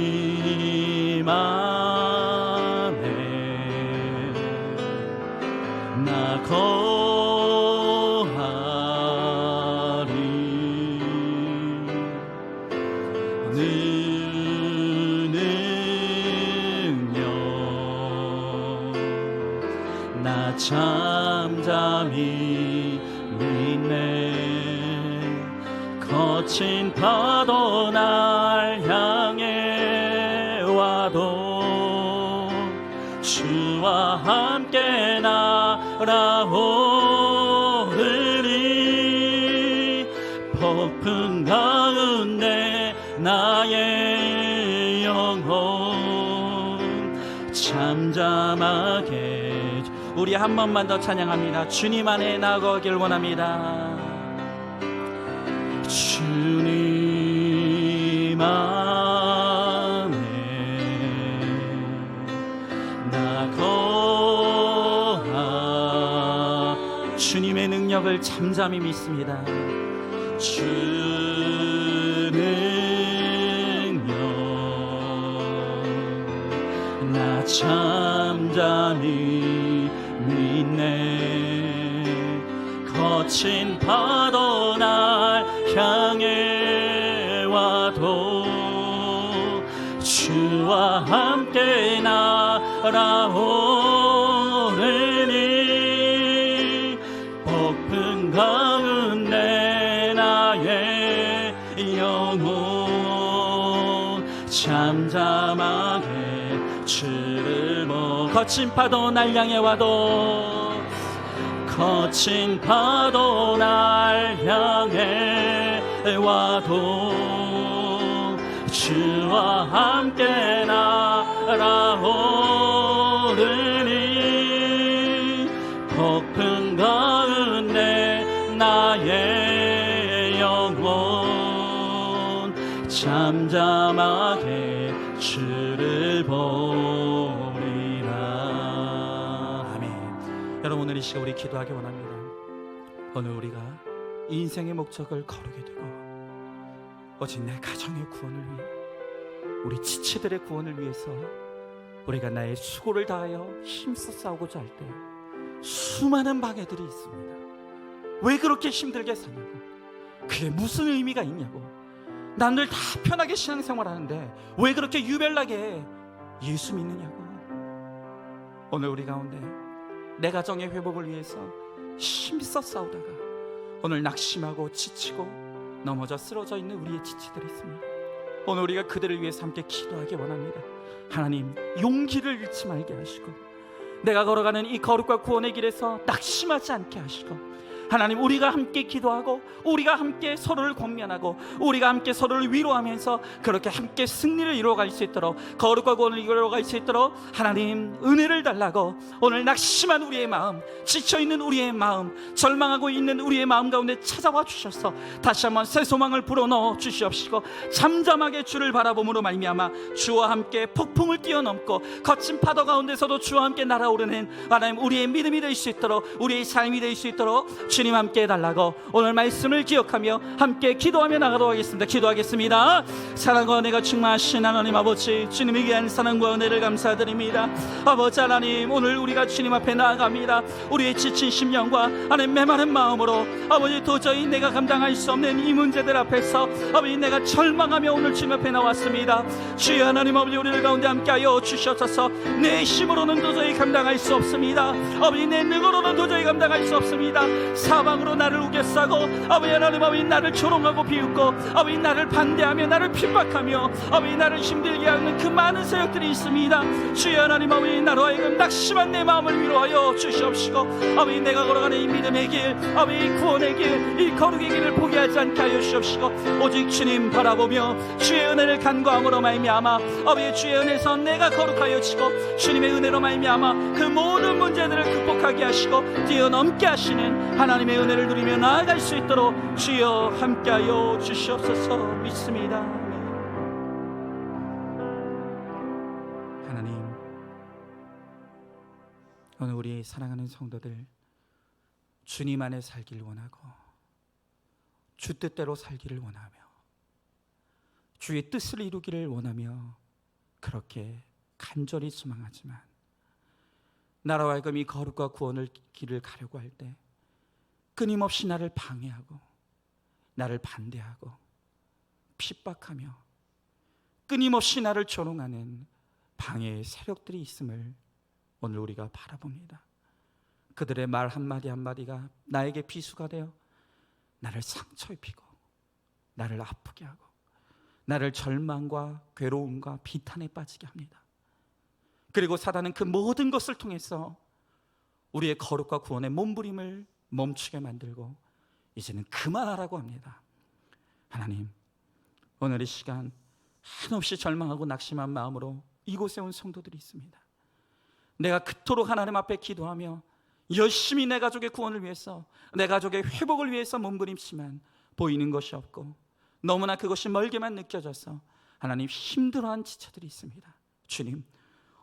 안에 나 거하리. 능력 나 잠잠히 믿네. 거친 파도 날 향해 와도 주와 함께 날아오르니 폭풍 가운데 나의 영혼 잠잠하게. 우리 한 번만 더 찬양합니다. 주님 안에 나 거길 원합니다. 주님 안에 나 거하. 주님의 능력을 잠잠히 믿습니다. 주는 잠잠히 믿네. 거친 파도 날 향해 와도 주와 함께 날아오르니 폭풍 가운데 나의 영혼 잠잠하게 주를 보고 거친 파도 날 향해 와도 거친 파도 날 향해 와도 주와 함께 날아오르니 폭풍 가운데 나의 영혼 잠잠하게 주를 보리라. 아멘. 여러분, 오늘 이 시간 우리 기도하기 원합니다. 오늘 우리가 인생의 목적을 거르게 되고 오직 내 가정의 구원을 위해, 우리 지체들의 구원을 위해서 우리가 나의 수고를 다하여 힘써 싸우고자 할 때 수많은 방해들이 있습니다. 왜 그렇게 힘들게 사냐고, 그게 무슨 의미가 있냐고, 남들 다 편하게 신앙생활하는데 왜 그렇게 유별나게 예수 믿느냐고. 오늘 우리 가운데 내 가정의 회복을 위해서 힘써 싸우다가 오늘 낙심하고 지치고 넘어져 쓰러져 있는 우리의 지체들이 있습니다. 오늘 우리가 그들을 위해서 함께 기도하기 원합니다. 하나님, 용기를 잃지 말게 하시고 내가 걸어가는 이 거룩과 구원의 길에서 낙심하지 않게 하시고, 하나님, 우리가 함께 기도하고 우리가 함께 서로를 권면하고 우리가 함께 서로를 위로하면서 그렇게 함께 승리를 이루어갈 수 있도록, 거룩과 구원을 이루어갈 수 있도록 하나님 은혜를 달라고, 오늘 낙심한 우리의 마음, 지쳐있는 우리의 마음, 절망하고 있는 우리의 마음 가운데 찾아와 주셔서 다시 한번 새 소망을 불어넣어 주시옵시고, 잠잠하게 주를 바라봄으로 말미암아 주와 함께 폭풍을 뛰어넘고 거친 파도 가운데서도 주와 함께 날아오르는 하나님 우리의 믿음이 될 수 있도록, 우리의 삶이 될 수 있도록 주님 함께 해달라고 오늘 말씀을 기억하며 함께 기도하며 나가도록 하겠습니다. 기도하겠습니다. 사랑과 은혜가 충만하신 하나님 아버지, 주님의 귀한 사랑과 은혜를 감사드립니다. 아버지 하나님, 오늘 우리가 주님 앞에 나아갑니다. 우리의 지친 심령과 하나님 메마른 마음으로 아버지, 도저히 내가 감당할 수 없는 이 문제들 앞에서 아버지 내가 절망하며 오늘 주님 앞에 나왔습니다. 주여 하나님 아버지, 우리를 가운데 함께하여 주셔서 내 힘으로는 도저히 감당할 수 없습니다. 아버지, 내 능으로는 도저히 감당할 수 없습니다. 사방으로 나를 우겨싸고 아버지 하나님 아버지 나를 조롱하고 비웃고 아버지 나를 반대하며 나를 핍박하며 아버지 나를 힘들게 하는 그 많은 세력들이 있습니다. 주여 하나님 아버지, 나로 하여금 낙심한 내 마음을 위로하여 주시옵시고 아버지 내가 걸어가는 이 믿음의 길, 아버지 구원의 길, 이 거룩의 길을 포기하지 않게 하여 주시옵시고 오직 주님 바라보며 주의 은혜를 간구함으로 말미암아 아버지 주의 은혜에서 내가 거룩하여지고 주님의 은혜로 말미암아 그 모든 문제들을 극복하게 하시고 뛰어넘게 하시는 하나님의 은혜를 누리며 나아갈 수 있도록 주여 함께하여 주시옵소서. 믿습니다. 하나님, 오늘 우리 사랑하는 성도들 주님 안에 살기를 원하고 주 뜻대로 살기를 원하며 주의 뜻을 이루기를 원하며 그렇게 간절히 소망하지만 나라와 하여금 이 거룩과 구원을 길을 가려고 할 때 끊임없이 나를 방해하고 나를 반대하고 핍박하며 끊임없이 나를 조롱하는 방해의 세력들이 있음을 오늘 우리가 바라봅니다. 그들의 말 한마디 한마디가 나에게 비수가 되어 나를 상처 입히고 나를 아프게 하고 나를 절망과 괴로움과 비탄에 빠지게 합니다. 그리고 사단은 그 모든 것을 통해서 우리의 거룩과 구원의 몸부림을 멈추게 만들고 이제는 그만하라고 합니다. 하나님, 오늘 이 시간 한없이 절망하고 낙심한 마음으로 이곳에 온 성도들이 있습니다. 내가 그토록 하나님 앞에 기도하며 열심히 내 가족의 구원을 위해서, 내 가족의 회복을 위해서 몸부림치지만 보이는 것이 없고 너무나 그것이 멀게만 느껴져서 하나님 힘들어한 지체들이 있습니다. 주님,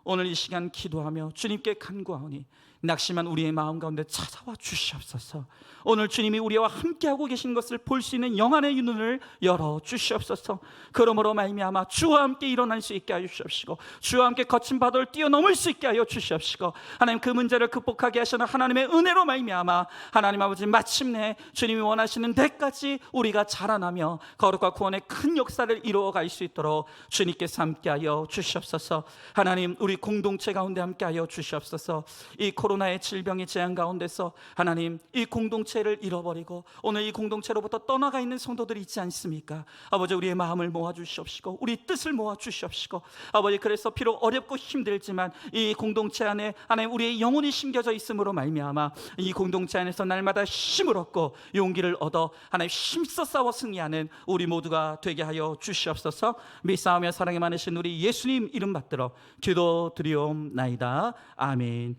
오늘 이 시간 기도하며 주님께 간구하오니 낙심한 우리의 마음 가운데 찾아와 주시옵소서. 오늘 주님이 우리와 함께하고 계신 것을 볼 수 있는 영안의 눈을 열어 주시옵소서. 그러므로 말미암아 주와 함께 일어날 수 있게 하여 주시옵시고, 주와 함께 거친 바다를 뛰어넘을 수 있게 하여 주시옵시고, 하나님 그 문제를 극복하게 하시는 하나님의 은혜로 말미암아 하나님 아버지 마침내 주님이 원하시는 데까지 우리가 자라나며 거룩과 구원의 큰 역사를 이루어갈 수 있도록 주님께서 함께하여 주시옵소서. 하나님 우리 공동체 가운데 함께하여 주시옵소서. 이 코로나의 질병의 재앙 가운데서 하나님 이 공동체를 잃어버리고 오늘 이 공동체로부터 떠나가 있는 성도들이 있지 않습니까? 아버지 우리의 마음을 모아 주시옵시고 우리 뜻을 모아 주시옵시고, 아버지 그래서 비록 어렵고 힘들지만 이 공동체 안에 하나님 우리의 영혼이 심겨져 있음으로 말미암아 이 공동체 안에서 날마다 힘을 얻고 용기를 얻어 하나님 힘써 싸워 승리하는 우리 모두가 되게 하여 주시옵소서. 믿사오며 사랑이 많으신 우리 예수님 이름 받들어 기도드리옵나이다. 아멘.